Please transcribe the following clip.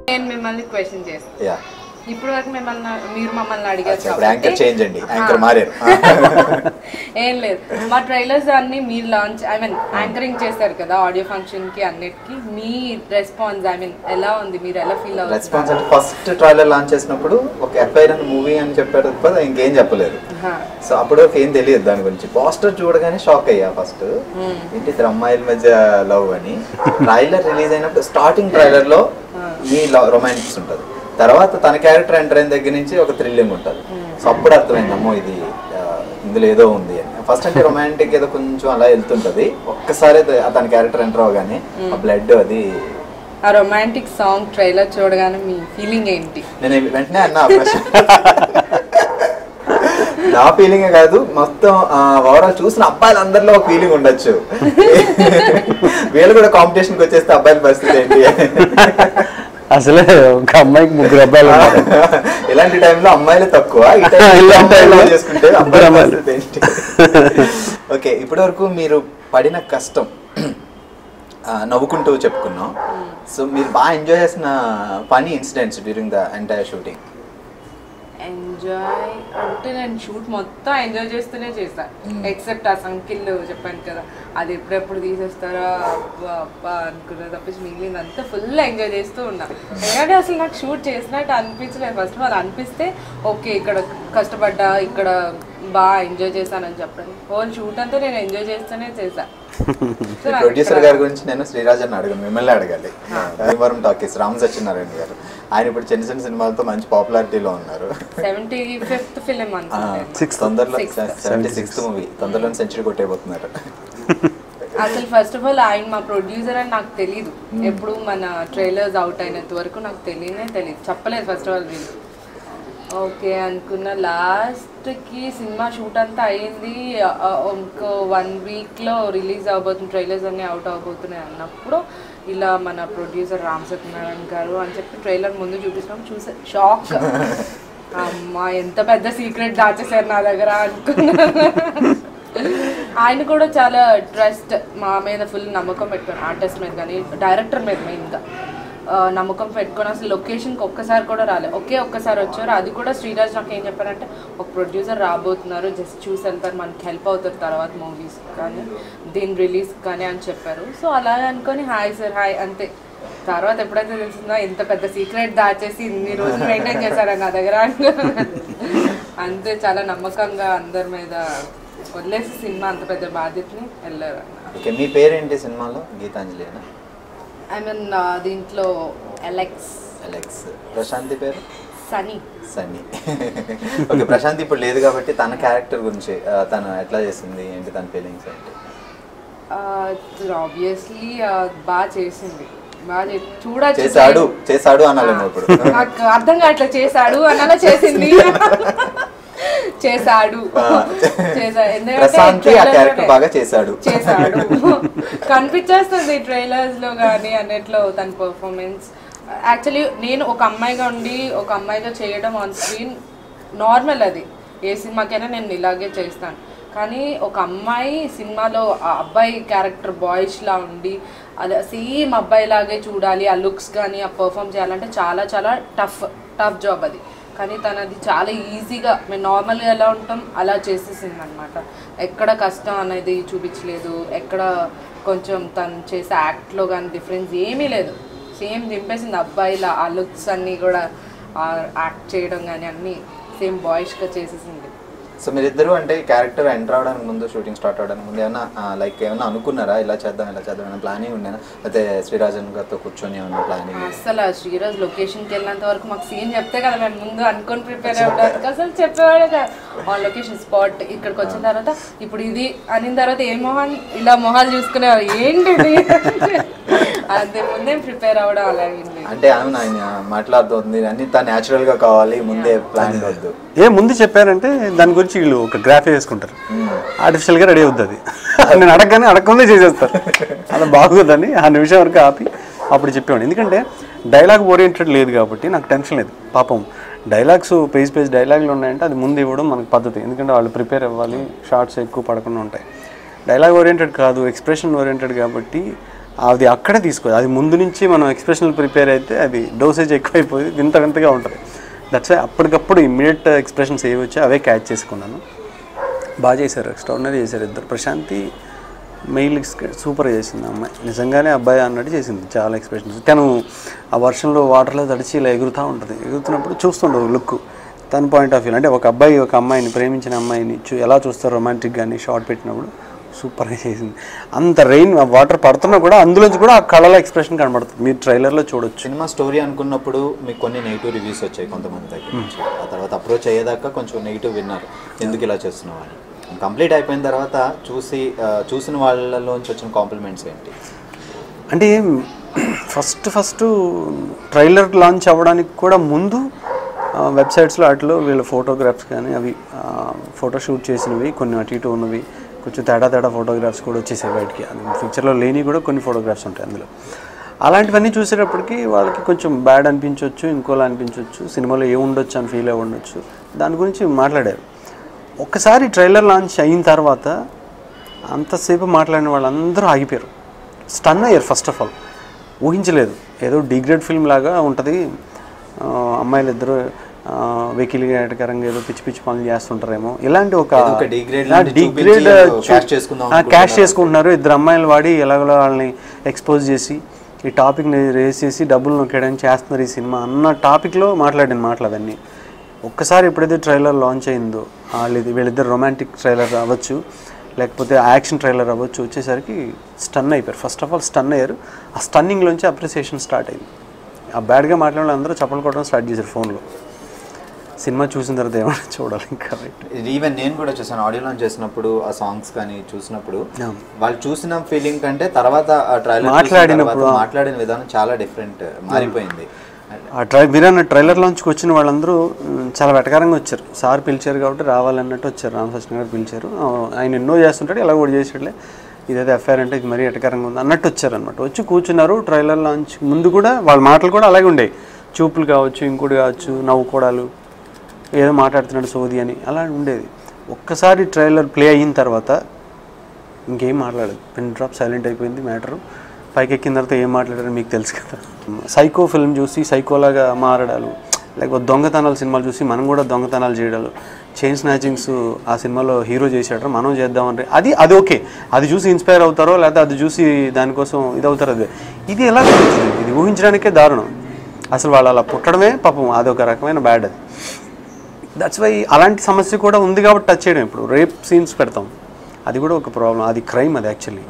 నేను మిమ్మల్ని క్వశ్చన్ చేస్తాను. ఇప్పుడు వరకు మీరు మమ్మల్ని అడిగారు ఏం లేదు. మా ట్రైలర్స్ అన్ని మీరు లాంచ్ యాంకరింగ్ చేశారు కదా ఆడియో ఫంక్షన్ కి అన్నిటికి. మీ రెస్పాన్స్ ఎలా ఉంది, మీరు ఎలా ఫీల్ అవుతారు? రెస్పాన్స్ అంటే ఫస్ట్ ట్రైలర్ లాంచ్ చేసినప్పుడు ఒక ఎఫ్ఐఆర్ మూవీ అని చెప్పారు తప్ప ఇంకేం చెప్పలేదు. సో అప్పుడు ఏం తెలియదు దాని గురించి. పోస్టర్ చూడగానే షాక్ అయ్యా. ఫస్ట్ ఏంటి ఇద్దరు అమ్మాయిల మధ్య లవ్ అని. ట్రైలర్ రిలీజ్ అయినప్పుడు స్టార్టింగ్ ట్రైలర్ లో ఈ రొమాంటిక్స్ ఉంటుంది, తర్వాత తన క్యారెక్టర్ ఎంటర్ అయిన దగ్గర నుంచి ఒక థ్రిల్లింగ్ ఉంటుంది. సో అప్పుడు అర్థమైంది అమ్మో ఇది ఇందులో ఏదో ఉంది అని. ఫస్ట్ అంటే రొమాంటిక్ ఏదో కొంచెం అలా వెళ్తుంటది, ఒక్కసారి తన క్యారెక్టర్ ఎంటర్ అవగానే ఆ బ్లడ్ అది. ఆ రొమాంటిక్ సాంగ్ ట్రైలర్ చూడగానే మీ ఫీలింగ్ ఏంటి? నేను వెంటనే అన్నా నా ఫీలింగే కాదు, మొత్తం ఓవరాల్ చూసిన అబ్బాయిలందరిలో ఒక ఫీలింగ్ ఉండొచ్చు. వీళ్ళు కూడా కాంపిటీషన్కి వచ్చేస్తే అబ్బాయిల పరిస్థితి ఏంటి? అసలే ఒక అమ్మాయికి 3 అబ్బాయిలు. ఇలాంటి టైంలో అమ్మాయిలు తక్కువ, చేసుకుంటే ఓకే. ఇప్పటి వరకు మీరు పడిన కష్టం నవ్వుకుంటూ చెప్పుకున్నాం. సో మీరు బాగా ఎంజాయ్ చేసిన funny incidents during the entire shooting? Enjoy అంటే నేను షూట్ మొత్తం ఎంజాయ్ చేస్తూనే చేస్తాను, ఎక్సెప్ట్ ఆ సంకిల్ చెప్పాను కదా, అది ఎప్పుడెప్పుడు తీసేస్తారా అబ్బా అబ్బా అనుకున్నా తప్పించి మిగిలింది అంతా ఫుల్ ఎంజాయ్ చేస్తూ ఉన్నా. ఎందుకంటే అసలు నాకు షూట్ చేసినట్టు అనిపించలేదు. ఫస్ట్ ఆఫ్ ఆల్ అనిపిస్తే ఓకే ఇక్కడ కష్టపడ్డా, ఇక్కడ బాగా ఎంజాయ్ చేశానని చెప్పండి. హోల్ షూట్ అంతా నేను ఎంజాయ్ చేస్తూనే చేశాను. ప్రొడ్యూసర్ గారి గురించి నేను శ్రీరాజ్ అని అడగను, మిమ్మల్ని అడగాలి. భీమవరం టాకీస్ రామ్ సత్యనారాయణ గారు, ఆయన ఇప్పుడు చిన్న చిన్న సినిమాలతో మంచి పాపులారిటీలో ఉన్నారు. 75th ఫిలిం తొందరలో 76th మూవీ, తొందరలో సెంచరీ కొట్టేయబోతున్నారు. అసలు ఫస్ట్ ఆఫ్ ఆల్ ఆయన మా ప్రొడ్యూసర్ అని నాకు తెలీదు. ఎప్పుడు మన ట్రైలర్స్ అవుట్ అయినంత వరకు నాకు తెలియదు, చెప్పలేదు ఫస్ట్ ఆఫ్ ఆల్ వీళ్ళు. ఓకే అనుకున్న. లాస్ట్కి సినిమా షూట్ అంతా అయింది, ఇంకో 1 వీక్లో రిలీజ్ అవబోతుంది, ట్రైలర్స్ అన్నీ అవుట్ అవబోతున్నాయి అన్నప్పుడు ఇలా మన ప్రొడ్యూసర్ రామ్ సత్యనారాయణ గారు అని చెప్పి ట్రైలర్ ముందు చూపిస్తాం. చూసే షాక్, అమ్మా ఎంత పెద్ద సీక్రెట్ దాచేసారు నా దగ్గర అనుకున్నాను. ఆయన కూడా చాలా ట్రస్ట్ మా మీద, ఫుల్ నమ్మకం పెట్టుకుని ఆర్టిస్ట్ మీద కానీ డైరెక్టర్ మీద మెయిన్గా నమ్మకం పెట్టుకొని అసలు లొకేషన్కి ఒక్కసారి కూడా రాలేదు. ఒక్కసారి వచ్చారు, అది కూడా శ్రీరాజ్ నాకు ఏం చెప్పారంటే ఒక ప్రొడ్యూసర్ రాబోతున్నారు, జస్ట్ చూసి వెళ్తారు, మనకి హెల్ప్ అవుతారు తర్వాత మూవీస్ కానీ దీని రిలీజ్ కానీ అని చెప్పారు. సో అలా అనుకొని హాయ్ సార్ హాయ్ అంతే. తర్వాత ఎప్పుడైతే తెలిసిందో ఇంత పెద్ద సీక్రెట్ దాచేసి ఇన్ని రోజులు మెయింటైన్ చేశారు నా దగ్గర అంతే. చాలా నమ్మకంగా అందరి మీద వదిలేసి సినిమా అంత పెద్ద బాధ్యతని వెళ్ళారు. మీ పేరేంటి సినిమాలో? గీతాంజలి? దీంట్లో అలెక్స్. ప్రశాంతి పేరు? సనీ. ఓకే. ప్రశాంతి ఇప్పుడు లేదు కాబట్టి తన క్యారెక్టర్ గురించి తను ఎట్లా చేసింది, ఏంటి తన ఫీలింగ్స్ ఏంటి? ఆబ్వియస్లీ బాగా చేసింది, బాగా చేశాడు అనాలి. ఇప్పుడు నాకు అర్థం కావట్లా, చేశాడు అనాలా చేసింది చేశాడు కనిపించేస్తుంది ట్రైలర్స్ లో కానీ అన్నిట్లో తన పర్ఫార్మెన్స్. యాక్చువల్లీ నేను ఒక అమ్మాయిగా ఉండి ఒక అమ్మాయిగా చేయడం ఆన్ స్క్రీన్ నార్మల్, అది ఏ సినిమాకైనా నేను ఇలాగే చేస్తాను. కానీ ఒక అమ్మాయి సినిమాలో ఆ అబ్బాయి క్యారెక్టర్ బాయ్స్ లా ఉండి అలా సేమ్ అబ్బాయి లాగే చూడాలి, ఆ లుక్స్ కానీ ఆ పర్ఫామ్ చేయాలంటే చాలా చాలా టఫ్ జాబ్ అది. కానీ తను అది చాలా ఈజీగా, మేము నార్మల్గా ఎలా ఉంటాం అలా చేసేసింది అనమాట. ఎక్కడ కష్టం అనేది చూపించలేదు, ఎక్కడ కొంచెం తను చేసే యాక్ట్లో కానీ డిఫరెన్స్ ఏమీ లేదు, సేమ్ దింపేసింది అబ్బాయిలా. ఆ లుక్స్ అన్నీ కూడా యాక్ట్ చేయడం కానీ అన్నీ సేమ్ బాయ్స్గా చేసేసింది. సో మీరిద్దరు అంటే క్యారెక్టర్ ఎంటర్ అవడానికి ముందు, షూటింగ్ స్టార్ట్ అవడానికి ముందు ఏమన్నా ఏమన్నా అనుకున్నారా ఇలా చేద్దాం ఏమన్నా ప్లానింగ్ ఉండేనా? అయితే శ్రీరాజన్ గారితో కూర్చొని ఏమన్నా ప్లానింగ్? అసలు శ్రీరాజ్ లొకేషన్కి వెళ్ళినంత వరకు మాకు సీన్ చెప్తే కదా మేము ముందు అనుకొని ప్రిపేర్ అవ్వడానికి, అసలు చెప్పేవాడే కదా. ఆ లొకేషన్ స్పాట్ ఇక్కడికి వచ్చిన తర్వాత ఇప్పుడు ఇది అనిన తర్వాత ఏ మొహాన్ ఇలా మొహాలు చూసుకునేవారు ఏంటిది అంతే, ముందే ప్రిపేర్ అవ్వడం అలాగే. అంటే ఆయన మాట్లాడుతుంది అన్ని తను న్యాచురల్ గా కావాలి, ముందే ప్లాన్ వద్దు. ముందు చెప్పారంటే దాని గురించి వీళ్ళు ఒక గ్రాఫ్ వేసుకుంటారు, ఆర్టిఫిషియల్ గా రెడీ అవుతుంది. నేను అడగకుండా చేసేస్తారు, అలా బాగుందని ఆ నిమిషం వరకు ఆపి అప్పుడు చెప్పేవాడు. ఎందుకంటే డైలాగ్ ఓరియంటెడ్ లేదు కాబట్టి నాకు టెన్షన్ లేదు. పాపం డైలాగ్స్ పేజ్ డైలాగులు ఉన్నాయంటే అది ముందు ఇవ్వడం మనకు పద్ధతి, ఎందుకంటే వాళ్ళు ప్రిపేర్ అవ్వాలి, షార్ట్స్ ఎక్కువ పడకుండా ఉంటాయి. డైలాగ్ ఓరియంటెడ్ కాదు, ఎక్స్ప్రెషన్ ఓరియంటెడ్ కాబట్టి అది అక్కడే తీసుకోదు. అది ముందు నుంచి మనం ఎక్స్ప్రెషనల్ ప్రిపేర్ అయితే అది డోసేజ్ ఎక్కువైపోయి వింత వింతగా ఉంటుంది. దట్స్ వై అప్పటికప్పుడు ఇమ్మీడియట్ ఎక్స్ప్రెషన్స్ ఏవి వచ్చాయి అవే క్యాచ్ చేసుకున్నాను. బాగా చేశారు, ఎక్స్ట్రాడినరీ చేశారు ఇద్దరు. ప్రశాంతి మెయిల్ సూపర్గా చేసింది అమ్మాయి, నిజంగానే అబ్బాయి అన్నట్టు చేసింది. చాలా ఎక్స్ప్రెషన్స్. తను ఆ వర్షంలో వాటర్లో తడిచి ఇలా ఎగురుతూ ఉంటుంది, ఎగురుతున్నప్పుడు చూస్తుండవు లుక్ తన పాయింట్ ఆఫ్ వ్యూ. అంటే ఒక అబ్బాయి ఒక అమ్మాయిని, ప్రేమించిన అమ్మాయిని ఎలా చూస్తారు రొమాంటిక్ కానీ షార్ట్ పెట్టినప్పుడు సూపర్గా చేసింది. అంత రెయిన్ వాటర్ పడుతున్నా కూడా అందులోంచి కూడా ఆ కళలో ఎక్స్ప్రెషన్ కనబడుతుంది, మీరు ట్రైలర్లో చూడొచ్చు. సినిమా స్టోరీ అనుకున్నప్పుడు మీకు కొన్ని నెగిటివ్ రివ్యూస్ వచ్చాయి కొంతమంది దగ్గర నుంచి. ఆ తర్వాత అప్రోచ్ అయ్యేదాకా కొంచెం నెగిటివ్ విన్నారు, ఎందుకు ఇలా చేస్తున్నావు అని. కంప్లీట్ అయిపోయిన తర్వాత చూసిన వాళ్ళలోంచి వచ్చిన కాంప్లిమెంట్స్ ఏంటి? అంటే ఫస్ట్ ట్రైలర్ లాంచ్ అవ్వడానికి కూడా ముందు వెబ్సైట్స్లో వాటిలో వీళ్ళ ఫోటోగ్రాఫ్స్ కానీ అవి ఫోటోషూట్ చేసినవి కొన్ని అటు ఇటు ఉన్నవి కొంచెం తేడా ఫోటోగ్రాఫ్స్ కూడా వచ్చేసాయి బయటికి. అది పిక్చర్లో లేని కూడా కొన్ని ఫోటోగ్రాఫ్స్ ఉంటాయి అందులో. అలాంటివన్నీ చూసేటప్పటికి వాళ్ళకి కొంచెం బ్యాడ్ అనిపించవచ్చు, ఇంకోలా అనిపించవచ్చు, సినిమాలో ఏముండొచ్చు అని ఫీల్ అయి ఉండొచ్చు. దాని గురించి మాట్లాడారు. ఒక్కసారి ట్రైలర్ లాంచ్ అయిన తర్వాత అంతసేపు మాట్లాడిన వాళ్ళందరూ ఆగిపోయారు, స్టన్ అయ్యారు. ఫస్ట్ ఆఫ్ ఆల్ ఊహించలేదు, ఏదో డిగ్రేడ్ ఫిల్మ్ లాగా ఉంటుంది, అమ్మాయిలు ఇద్దరు వెకిలిగా ఎటకరంగా ఏదో పిచ్చి పనులు చేస్తుంటారేమో, ఇలాంటి ఒక డిగ్రేడ్ క్యాష్ చేసుకుంటున్నారు. ఇద్దరు అమ్మాయిలు వాడి ఎలాగో వాళ్ళని ఎక్స్పోజ్ చేసి ఈ టాపిక్ని రేస్ చేసి డబ్బులు నొక్కేయడానికి చేస్తున్నారు ఈ సినిమా అన్న టాపిక్లో మాట్లాడిన మాటలు అవన్నీ. ఒక్కసారి ఎప్పుడైతే ట్రైలర్ లాంచ్ అయిందో వీళ్ళిద్దరు రొమాంటిక్ ట్రైలర్ అవ్వచ్చు లేకపోతే యాక్షన్ ట్రైలర్ అవ్వచ్చు వచ్చేసరికి స్టన్ అయిపోయారు. ఫస్ట్ ఆఫ్ ఆల్ స్టన్ అయ్యారు. ఆ స్టన్నింగ్లోంచి అప్రిసియేషన్ స్టార్ట్ అయింది. ఆ బ్యాడ్గా మాట్లాడే అందరూ చప్పలు కొట్టడం స్టార్ట్ చేశారు ఫోన్లో. సినిమా చూసిన తర్వాత ఏమైనా చూడాలి ఇంకా. ఈవెన్ నేను కూడా చూసాను, ఆడియో లాంచ్ చేసినప్పుడు ఆ సాంగ్స్ కానీ చూసినప్పుడు వాళ్ళు చూసిన ఫీలింగ్ కంటే తర్వాత మాట్లాడిన విధానం చాలా డిఫరెంట్ మారిపోయింది. మీరు అన్న ట్రైలర్ లాంచ్కి వచ్చిన వాళ్ళందరూ చాలా వెటకారంగా వచ్చారు. సార్ పిలిచారు కాబట్టి రావాలన్నట్టు వచ్చారు. రామకృష్ణ గారు పిలిచారు, ఆయన ఎన్నో చేస్తుంటాడు, ఎలా కూడా చేసాడులే, ఇదైతే ఎఫ్ఐఆర్ అంటే ఇది మరీ ఎటకారంగా ఉంది అన్నట్టు వచ్చారనమాట. వచ్చి కూర్చున్నారు. ట్రైలర్ లాంచ్ ముందు కూడా వాళ్ళ మాటలు కూడా అలాగే ఉండేవి, చూపులు కావచ్చు, ఇంకోటి కావచ్చు, నవ్వుకోవడాలు, ఏదో మాట్లాడుతున్నాడు సోది అని అలా ఉండేది. ఒక్కసారి ట్రైలర్ ప్లే అయిన తర్వాత ఇంకేం మాట్లాడదు, పిన్ డ్రాప్ సైలెంట్ అయిపోయింది మ్యాటరు. పైకి ఎక్కిన తర్వాత ఏం మాట్లాడారో మీకు తెలుసు కదా. సైకో ఫిల్మ్ చూసి సైకోలాగా మారడాలు, లేకపోతే దొంగతనాలు సినిమాలు చూసి మనం కూడా దొంగతనాలు చేయడాలు, చైన్ స్నాచింగ్స్ ఆ సినిమాలో హీరో చేశాడు మనం చేద్దామంటే అది ఓకే, అది చూసి ఇన్స్పైర్ అవుతారో లేకపోతే అది చూసి దానికోసం ఇది అవుతారో అదే. ఇది ఎలా జరుగుతుంది, ఇది ఊహించడానికే దారుణం. అసలు వాళ్ళు అలా పుట్టడమే పాపం అదొక రకమైన బ్యాడ్. అది దట్స్ వై అలాంటి సమస్య కూడా ఉంది కాబట్టి టచ్ చేయడం. ఇప్పుడు రేప్ సీన్స్ పెడతాం, అది కూడా ఒక ప్రాబ్లం, అది క్రైమ్ అది యాక్చువల్లీ.